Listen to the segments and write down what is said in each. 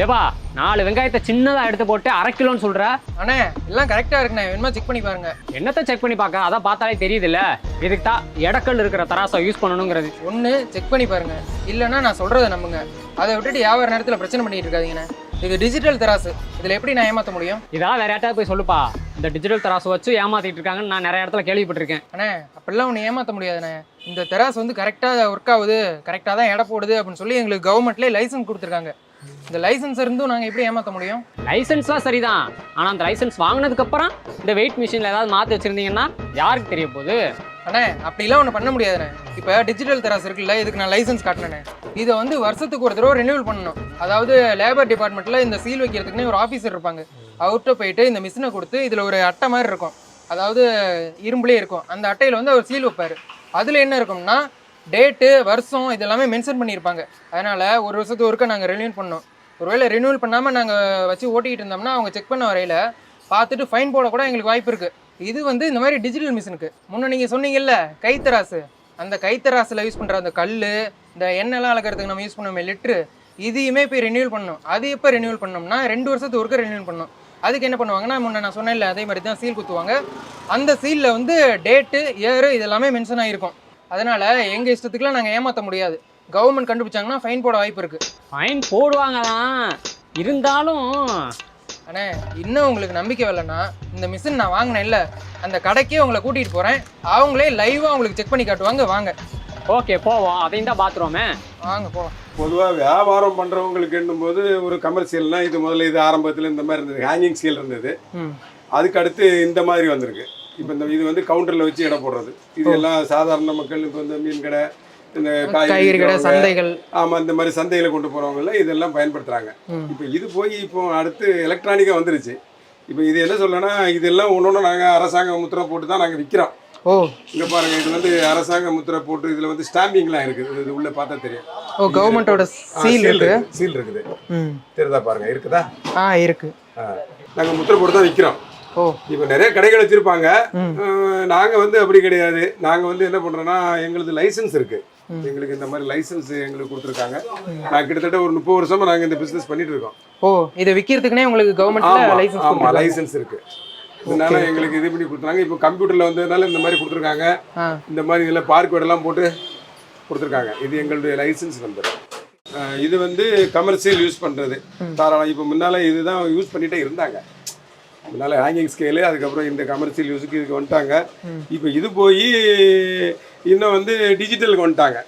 ஏப்பா 4 வெங்காயத்தை சின்னதா எடுத்து போட்டு 1/2 கிலோன்னு சொல்ற. அண்ணே எல்லாம் கரெக்டா இருக்குண்ணே, வேணுமா செக் பண்ணி பாருங்க. என்னத்தை செக் பண்ணி பார்க்க, அதான் பார்த்தாலே தெரியுதுல்ல. இதுக்கு தான் எடக்கல் இருக்கிற தராசை யூஸ் பண்ணணுங்கிறது. ஒன்று செக் பண்ணி பாருங்க, இல்லைன்னா நான் சொல்றதை நம்புங்க. அதை விட்டுட்டு வியாபார நேரத்தில் பிரச்சனை பண்ணிட்டு இருக்காதீங்கண்ணே. இது டிஜிட்டல் தராசு, இதில் எப்படி நான் ஏமாற்ற முடியும்? இதெல்லாம் வேற யார்ட்டாவது போய் சொல்லுப்பா. இந்த டிஜிட்டல் தராசு வச்சு ஏமாத்திட்டு இருக்காங்கன்னு நான் நிறைய இடத்துல கேள்விப்பட்டிருக்கேன். அண்ணே அப்படிலாம் ஒன்று ஏமாற்ற முடியாதுண்ணே. இந்த தராசு வந்து கரெக்டாக ஒர்க் ஆகுது, கரெக்டாக தான் எடை போடுது அப்படின்னு சொல்லி எங்களுக்கு கவர்மெண்ட்லேயே லைசன்ஸ் கொடுத்துருக்காங்க. இந்த லைசன்ஸ் இருந்தும் நாங்கள் எப்படி ஏமாற்ற முடியும்? லைசன்ஸ்லாம் சரிதான், ஆனால் அந்த லைசன்ஸ் வாங்கினதுக்கு அப்புறம் இந்த வெயிட் மிஷினில் ஏதாவது மாற்றி வச்சிருந்தீங்கன்னா யாருக்கு தெரிய போகுது? அண்ணே அப்படிலாம் ஒன்று பண்ண முடியாதுண்ணே. இப்போ டிஜிட்டல் தராசு இருக்குல்ல, இதுக்கு நான் லைசன்ஸ் காட்டினேன். இதை வந்து வருஷத்துக்கு ஒரு தடவை ரினியூவல் பண்ணணும். அதாவது லேபர் டிபார்ட்மெண்ட்டில் இந்த சீல் வைக்கிறதுக்குன்னே ஒரு ஆஃபீஸர் இருப்பாங்க. அவர்கிட்ட போயிட்டு இந்த மிஷினை கொடுத்து இதில் ஒரு அட்டை மாதிரி இருக்கும், அதாவது இரும்புலேயே இருக்கும். அந்த அட்டையில் வந்து அவர் சீல் வைப்பார். அதில் என்ன இருக்கும்னா டேட்டு, வருஷம் இதெல்லாமே மென்ஷன் பண்ணியிருப்பாங்க. அதனால் ஒரு வருஷத்துக்கு ஒருக்க நாங்கள் ரினியூல் பண்ணோம். ஒருவேளை ரினியூவல் பண்ணாமல் நாங்கள் வச்சு ஓட்டிகிட்டு இருந்தோம்னா அவங்க செக் பண்ண வரையில் பார்த்துட்டு ஃபைன் போட கூட எங்களுக்கு வாய்ப்பு இருக்குது. இது வந்து இந்த மாதிரி டிஜிட்டல் மிஷினுக்கு. முன்னே நீங்கள் சொன்னீங்கல்ல கைத்தராசு, அந்த கைத்தராசில் யூஸ் பண்ணுற அந்த கல், இந்த எண்ணெய்லாம் அளக்கிறதுக்கு நம்ம யூஸ் பண்ணுவோமே லிட்ரு, இதையுமே போய் ரினியூல் பண்ணணும். அது எப்போ ரினியூல் பண்ணோம்னா 2 வருஷத்துக்கு ஒருக்க ரினியூல் பண்ணணும். அதுக்கு என்ன பண்ணுவாங்கன்னா, முன்னே நான் சொன்னேன்ல அதே மாதிரி தான் சீல் குத்துவாங்க. அந்த சீலில் வந்து டேட்டு, இயரு இதெல்லாமே மென்ஷன் ஆகிருக்கும். அதனால் எங்கள் இஷ்டத்துக்குலாம் நாங்கள் ஏமாற்ற முடியாது. கவர்மெண்ட் கண்டுபிடிச்சாங்கன்னா ஃபைன் போட வாய்ப்பு இருக்குது. ஃபைன் போடுவாங்க தான், இருந்தாலும் அண்ணே இன்னும் உங்களுக்கு நம்பிக்கை வரலன்னா இந்த மிஷின் நான் வாங்கினேன் இல்லை, அந்த கடைக்கே உங்களை கூட்டிகிட்டு போகிறேன். அவங்களே லைவாக உங்களுக்கு செக் பண்ணி காட்டுவாங்க. வாங்க. ஓகே போவோம், அதையும் தான் பார்த்துருவோமே. வாங்க போவோம். பொதுவாக வியாபாரம் பண்ணுறவங்களுக்கு என்னும்போது ஒரு கமர்ஷியல்னால் இது முதல்ல இது ஆரம்பத்தில் இந்த மாதிரி இருந்தது, ஹேங்கிங் ஸ்கேல் இருந்தது. அதுக்கு அடுத்து இந்த மாதிரி வந்திருக்கு. இப்போ இந்த இது வந்து கவுண்டரில் வச்சு எடை போடுறது. இது எல்லாம் சாதாரண மக்கள் இப்போ இந்த மீன் கடை, இந்த காய்கறி கடை, சந்தைகள், ஆமாம் இந்த மாதிரி சந்தையில் கொண்டு போகிறவங்கள இதெல்லாம் பயன்படுத்துகிறாங்க. இப்போ இது போய் இப்போ அடுத்து எலக்ட்ரானிக்காக வந்துருச்சு. இப்போ இது என்ன சொல்லனா, இதெல்லாம் ஒன்று நாங்கள் அரசாங்க முத்திரை போட்டு தான் நாங்கள் விற்கிறோம். ஓ இங்கே பாருங்கள், இது வந்து அரசாங்க முத்திரை போட்டு இதில் வந்து ஸ்டாம்பிங்லாம் இருக்குது. இது உள்ளே பார்த்தா தெரியும். ஓ கவர்மெண்ட்டோட சீல் இருக்குது. சீல் இருக்குது, தெரியுதா பாருங்கள், இருக்குதா? இருக்குது. நாங்கள் முத்திரை போட்டு தான் விற்கிறோம். ஓ இப்போ நிறைய கடைகள் வச்சுருப்பாங்க. நாங்கள் வந்து அப்படி கிடையாது. நாங்கள் வந்து என்ன பண்ணுறோன்னா, எங்களுக்கு லைசன்ஸ் இருக்குது. எங்களுக்கு இந்த மாதிரி லைசன்ஸ் எங்களுக்கு கொடுத்துருக்காங்க. நான் கிட்டத்தட்ட ஒரு 30 வருஷமா நாங்கள் இந்த பிஸ்னஸ் பண்ணிட்டு இருக்கோம். ஓ இதை விற்கிறதுக்குனே உங்களுக்கு கவர்மெண்ட்ல லைசன்ஸ்? ஆமாம் லைசன்ஸ் இருக்குது. இதனால எங்களுக்கு இது பண்ணி கொடுத்துருக்காங்க. இப்போ கம்ப்யூட்டரில் வந்ததுனால இந்த மாதிரி கொடுத்துருக்காங்க. இந்த மாதிரி இதில் பார்க்கோடெல்லாம் போட்டு கொடுத்துருக்காங்க. இது எங்களுடைய லைசன்ஸ் நம்பர். இது வந்து கமர்ஷியல் யூஸ் பண்ணுறது தாராளம். இப்போ முன்னால் இதுதான் யூஸ் பண்ணிகிட்டே இருந்தாங்க. முன்னால் ஹேங்கிங் ஸ்கேலு, அதுக்கப்புறம் இந்த கமர்ஷியல் யூஸுக்கு இதுக்கு வந்துட்டாங்க. இப்போ இது போய் இன்னும் வந்து டிஜிட்டலுக்கு வந்துட்டாங்க.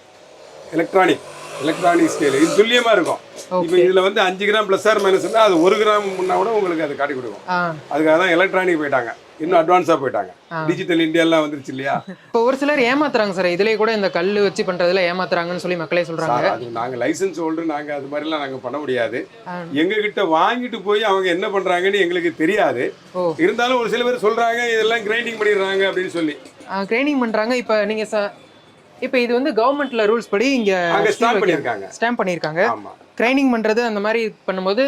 எலக்ட்ரானிக் ஸ்கேலு இது துல்லியமாக இருக்கும். இப்போ இதில் வந்து 5 கிராம் ப்ளஸ் ஆர் மைனஸ் இருந்தால் அது 1 கிராம் முன்னா கூட உங்களுக்கு அது காட்டி கொடுக்கும். அதுக்காக தான் எலக்ட்ரானிக் போயிட்டாங்க, இன்னும் அட்வான்ஸாக போயிட்டாங்க. டிஜிட்டல் இந்தியாலாம் வந்துருச்சு இல்லையா? இப்போ ஒரு சிலர் ஏமாத்துறாங்க சார், இதுலேயே கூட இந்த கல் வச்சு பண்ணுறதுல ஏமாத்துறாங்கன்னு சொல்லி மக்களே சொல்கிறாங்க. அது நாங்கள் லைசன்ஸ் ஹோல்டர், நாங்கள் அது மாதிரிலாம் நாங்கள் பண்ண முடியாது. எங்ககிட்ட வாங்கிட்டு போய் அவங்க என்ன பண்ணுறாங்கன்னு எங்களுக்கு தெரியாது. இருந்தாலும் ஒரு சில பேர் சொல்கிறாங்க இதெல்லாம் கிரைண்டிங் பண்ணிடுறாங்க அப்படின்னு சொல்லி. கிரைண்டிங் பண்ணுறாங்க. இப்போ நீங்கள் இப்போ இது வந்து கவர்மெண்ட்ல ரூல்ஸ் படி இங்கே ஸ்டாம்ப் பண்ணியிருக்காங்க. கிரைண்டிங் பண்ணுறது அந்த மாதிரி பண்ணும்போது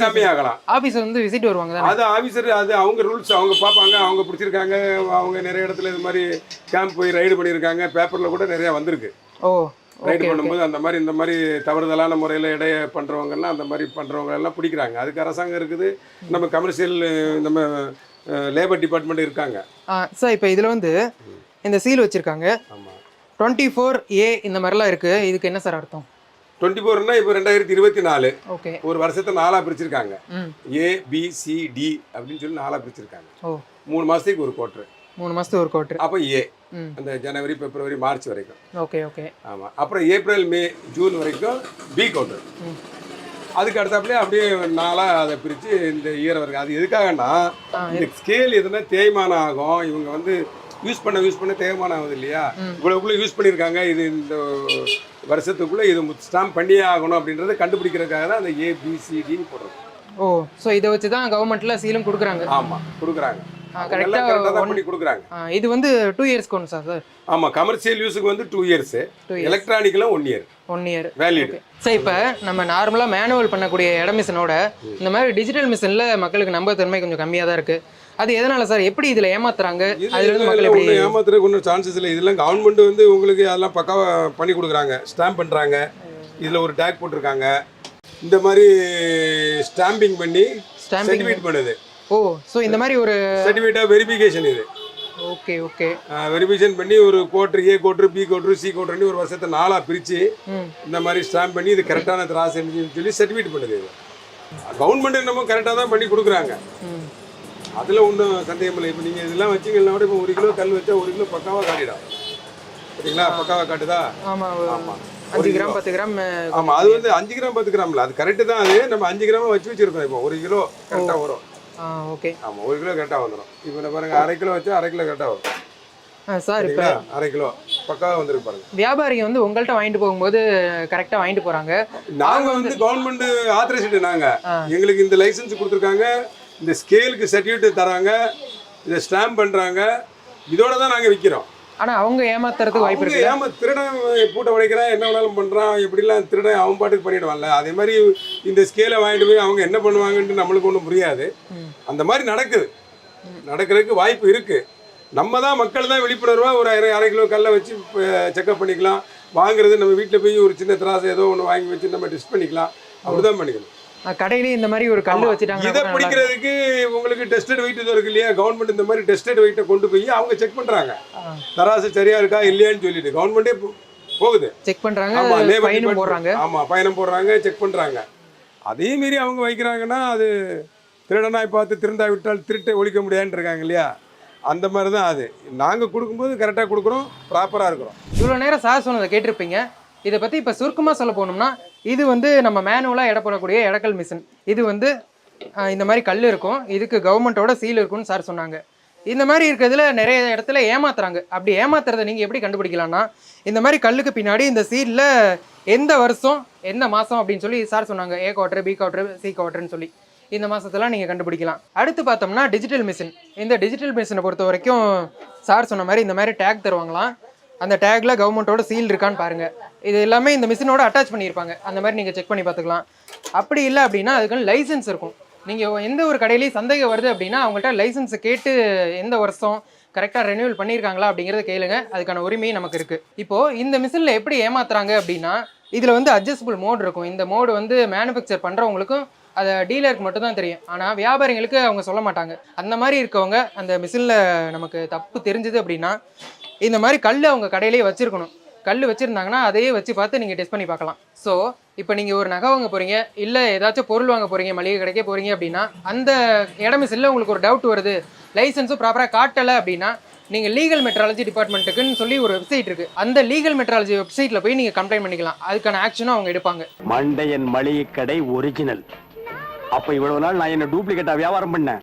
கம்மியாகலாம். ஆஃபீஸர் வந்து விசிட் வருவாங்க. அது ஆஃபீஸர், அது அவங்க ரூல்ஸ் அவங்க பார்ப்பாங்க. அவங்க பிடிச்சிருக்காங்க. அவங்க நிறைய இடத்துல இது மாதிரி கேம்ப் போய் ரைடு பண்ணியிருக்காங்க. பேப்பரில் கூட நிறையா வந்திருக்கு. ரைடு பண்ணும்போது அந்த மாதிரி இந்த மாதிரி தவறுதலான முறையில் இடைய பண்ணுறவங்கலாம், அந்த மாதிரி பண்ணுறவங்க எல்லாம் பிடிக்கிறாங்க. அதுக்கு அரசாங்கம் இருக்குது, நம்ம கமர்ஷியல் நம்ம லேபர் டிபார்ட்மெண்ட் இருக்காங்க. சார் இப்போ இதில் வந்து இந்த சீல் வச்சுருக்காங்க. 24A இந்த மாதிரிலாம் இருக்குது. இதுக்கு என்ன சார் அர்த்தம்? 24னா இப்போ 2024. ஓகே. ஒரு வருஷத்தை 4ஆக பிரிச்சிருக்காங்க. ABCD அப்படின்னு சொல்லி 4ஆக பிரிச்சிருக்காங்க. 3 மாதத்துக்கு ஒரு குவார்ட்ரு. 3 மாதத்துக்கு ஒரு குவார்ட்ரு. அப்போ ஏ அந்த ஜனவரி, பிப்ரவரி, மார்ச் வரைக்கும். ஓகே. ஆமாம். அப்புறம் ஏப்ரல், மே, ஜூன் வரைக்கும் பி குவார்ட்ரு. அதுக்கு அடுத்தாப்புலேயே அப்படியே 4ஆக அதை பிரித்து இந்த இயர் வரைக்கும். அது எதுக்காகன்னா, இந்த ஸ்கேல் எதுனா தேய்மானம் ஆகும். இவங்க வந்து யூஸ் பண்ண தேய்மானம் ஆகுது இல்லையா? இவ்வளோக்குள்ளே யூஸ் பண்ணியிருக்காங்க. இது இந்த வருஷத்துக்குள்ளே இது ஸ்டாம்ப் பண்ணியே ஆகணும் அப்படின்றத கண்டுபிடிக்கிறதுக்காக தான் அந்த ABCDன்னு போடுறது. ஓ ஸோ இதை வச்சு தான் கவர்மெண்ட்டில் சீலும் கொடுக்குறாங்க. ஆமாம் கொடுக்குறாங்க. கரெக்டாக பண்ணி கொடுக்குறாங்க. இது வந்து 2 இயர்ஸ்க்கு ஒன்று சார்? ஆமாம், கமர்ஷியல் யூஸுக்கு வந்து 2 இயர்ஸ், எலக்ட்ரானிக்கெலாம் 1 இயர். 1 year valid. சார் இப்போ நம்ம நார்மலாக மேனுவல் பண்ணக்கூடிய இட மிஷினோட இந்த மாதிரி டிஜிட்டல் மிஷினில் மக்களுக்கு நம்பத்தன்மை கொஞ்சம் கம்மியாக தான் இருக்குது. அது எதனால சார்? எப்படி இதில் ஏமாத்துறாங்க? ஏமாத்துறதுக்கு ஒன்றும் சான்சஸ் இல்லை. இதெல்லாம் கவர்மெண்ட் வந்து உங்களுக்கு அதெல்லாம் பக்காவாக பண்ணி கொடுக்குறாங்க. ஸ்டாம்ப் பண்ணுறாங்க. இதில் ஒரு டேக் போட்டிருக்காங்க. இந்த மாதிரி ஸ்டாம்பிங் பண்ணி சர்டிஃபிகேட் பண்ணுது. ஓ, ஸோ இந்த மாதிரி ஒரு சர்டிஃபிகேட் ஆஃப் வெரிஃபிகேஷன் இது. Okay okay. வெரிஃபிகேஷன் பண்ணி ஒரு கோட்ரு, ஏ கோட்ரு, பி கோட்ரு, சி கோட்ருன்னு ஒரு வருஷத்தை 4ஆ பிரித்து இந்த மாதிரி ஸ்டாம்ப் பண்ணி இது கரெக்டான திராசுன்னு சொல்லி சர்டிஃபிகேட் பண்ணுது. இது கவர்மெண்ட் நம்ம கரெக்டாக தான் பண்ணி கொடுக்குறாங்க, அதில் ஒன்றும் சந்தேகம் இல்லை. இப்போ நீங்கள் இதெல்லாம் வச்சிங்கன்னா கூட இப்போ 1 கிலோ கல் வச்சா 1 கிலோ பக்காவாக காட்டிடும். சரிங்களா? பக்காவாக காட்டுதா? ஆமாம் ஆமாம். 5 கிராம் 10 கிராம். ஆமாம், அது வந்து 5 கிராம் 10 கிராம்ல அது கரெக்டு தான். அது நம்ம 5 கிராமாக வச்சுருக்கோம். இப்போ 1 கிலோ கரெக்டாக வரும். ஓகே. ஆமாம், 1 கிலோ கரெக்டாக வந்துடும். இப்போ நான் பாருங்க, 1/2 கிலோ வச்சா 1/2 கிலோ கரெக்டாக வரும். சார் இப்போ 1/2 கிலோ பக்காவாக வந்துருக்கு பாருங்க. வியாபாரிங்க வந்து உங்கள்கிட்ட வாங்கிட்டு போகும்போது கரெக்டாக வாங்கிட்டு போகிறாங்க. நாங்கள் வந்து கவர்மெண்ட் ஆத்தரைஸ்டு, நாங்கள் எங்களுக்கு இந்த லைசன்ஸ் கொடுத்துருக்காங்க, இந்த ஸ்கேலுக்கு சர்டிஃபிகேட் தராங்க, இதை ஸ்டாம்ப் பண்ணுறாங்க, இதோட தான் நாங்கள் விற்கிறோம். ஆனால் அவங்க ஏமாத்துறதுக்கு வாய்ப்பு இருக்கு. திருடன் பூட்டை உடைக்கிறான், என்ன வேணாலும் பண்ணுறான், எப்படிலாம் திருடன் அவன் பாட்டுக்கு பண்ணிடுவான்ல. அதே மாதிரி இந்த ஸ்கேலை வாங்கிட்டு போய் அவங்க என்ன பண்ணுவாங்கன்ட்டு நம்மளுக்கு ஒன்றும் புரியாது. அந்த மாதிரி நடக்கிறதுக்கு வாய்ப்பு இருக்குது. நம்ம தான் மக்கள் தான் விழிப்புணர்வாக ஒரு 1/2 கிலோ கல்லை வச்சு செக்அப் பண்ணிக்கலாம். வாங்குறது நம்ம வீட்டில் போய் ஒரு சின்ன திராசை ஏதோ ஒன்று வாங்கி வச்சு நம்ம டெஸ்ட் பண்ணிக்கலாம். அப்படிதான் பண்ணிக்கணும். கடையிலேயே இந்த மாதிரி ஒரு கல் வச்சுட்டாங்க. இதை பிடிக்கிறதுக்கு உங்களுக்கு டெஸ்டட் வெயிட் இது இருக்கு இல்லையா, கவர்மெண்ட் இந்த மாதிரி டெஸ்டட் வெயிட்டை கொண்டு போய் அவங்க செக் பண்ணுறாங்க, தராசு சரியா இருக்கா இல்லையான்னு சொல்லிட்டு கவர்மெண்டே போகுது, செக் பண்ணுறாங்க. பயணம் போடுறாங்க. ஆமாம், பயணம் போடுறாங்க, செக் பண்ணுறாங்க. அதே மீறி அவங்க வைக்கிறாங்கன்னா அது திருடனாய் பார்த்து திருந்தா விட்டால் திருட்டை ஒழிக்க முடியாதுன்னு இருக்காங்க இல்லையா, அந்த மாதிரி தான். அது நாங்கள் கொடுக்கும்போது கரெக்டாக கொடுக்குறோம், ப்ராப்பராக இருக்கிறோம். இவ்வளோ நேரம் சார் சொன்னதை கேட்டிருப்பீங்க. இதை பற்றி இப்போ சுருக்கமாக சொல்ல போனோம்னா, இது வந்து நம்ம மேனுவலாக இடப்படக்கூடிய இடக்கல் மிஷின். இது வந்து இந்த மாதிரி கல் இருக்கும், இதுக்கு கவர்மெண்ட்டோட சீல் இருக்கும்னு சார் சொன்னாங்க. இந்த மாதிரி இருக்கிறதுல நிறைய இடத்துல ஏமாத்துறாங்க. அப்படி ஏமாத்துறதை நீங்கள் எப்படி கண்டுபிடிக்கலாம்னா, இந்த மாதிரி கல்லுக்கு பின்னாடி இந்த சீலில் எந்த வருஷம் எந்த மாதம் அப்படின்னு சொல்லி சார் சொன்னாங்க. ஏ குவார்டர், பி குவார்டர், சி குவார்டர்னு சொல்லி இந்த மாதத்தெல்லாம் நீங்கள் கண்டுபிடிக்கலாம். அடுத்து பார்த்தோம்னா டிஜிட்டல் மிஷின். இந்த டிஜிட்டல் மிஷினை பொறுத்த வரைக்கும் சார் சொன்ன மாதிரி இந்த மாதிரி டேக் தருவாங்களாம். அந்த டேக்கில் கவர்மெண்ட்டோட சீல் இருக்கான்னு பாருங்கள். இது எல்லாமே இந்த மிஷினோட அட்டாச் பண்ணியிருப்பாங்க. அந்த மாதிரி நீங்கள் செக் பண்ணி பார்த்துக்கலாம். அப்படி இல்லை அப்படின்னா அதுக்குன்னு லைசன்ஸ் இருக்கும். நீங்கள் எந்த ஒரு கடையிலையும் சந்தேகம் வருது அப்படின்னா அவங்கள்ட்ட லைசன்ஸை கேட்டு எந்த வருஷம் கரெக்டாக ரெனியூவல் பண்ணியிருக்காங்களா அப்படிங்கிறத கேளுங்க. அதுக்கான உரிமையும் நமக்கு இருக்குது. இப்போது இந்த மிஷினில் எப்படி ஏமாத்துறாங்க அப்படின்னா, இதில் வந்து அட்ஜஸ்டபிள் மோட் இருக்கும். இந்த மோடு வந்து மேனுஃபேக்சர் பண்ணுறவங்களுக்கும் அதை டீலருக்கு மட்டும்தான் தெரியும். ஆனால் வியாபாரிகளுக்கு அவங்க சொல்ல மாட்டாங்க. அந்த மாதிரி இருக்கவங்க அந்த மிஷினில் நமக்கு தப்பு தெரிஞ்சுது அப்படின்னா இந்த மாதிரி கல் அவங்க கடையிலேயே வச்சுருக்கணும். கல் வச்சுருந்தாங்கன்னா அதையே வச்சு பார்த்து நீங்கள் டெஸ்ட் பண்ணி பார்க்கலாம். ஸோ இப்போ நீங்கள் ஒரு நகை வாங்க போகிறீங்க, இல்லை ஏதாச்சும் பொருள் வாங்க போகிறீங்க, மளிகை கடைக்கே போகிறீங்க அப்படின்னா அந்த இடம் மிஷினில் உங்களுக்கு ஒரு டவுட் வருது, லைசன்ஸும் ப்ராப்பராக காட்டலை அப்படின்னா நீங்கள் லீகல் மெட்ராலஜி டிபார்ட்மெண்ட்டுக்குன்னு சொல்லி ஒரு வெப்சைட் இருக்குது. அந்த லீகல் மெட்ராலஜி வெப்சைட்டில் போய் நீங்கள் கம்ப்ளைண்ட் பண்ணிக்கலாம். அதுக்கான ஆக்ஷனும் அவங்க எடுப்பாங்க. மண்டையன் மளிகை கடை ஒரிஜினல். அப்போ இவ்வளவு நாள் நான் என்ன டூப்ளிகேட்டா வியாபாரம் பண்ணேன்.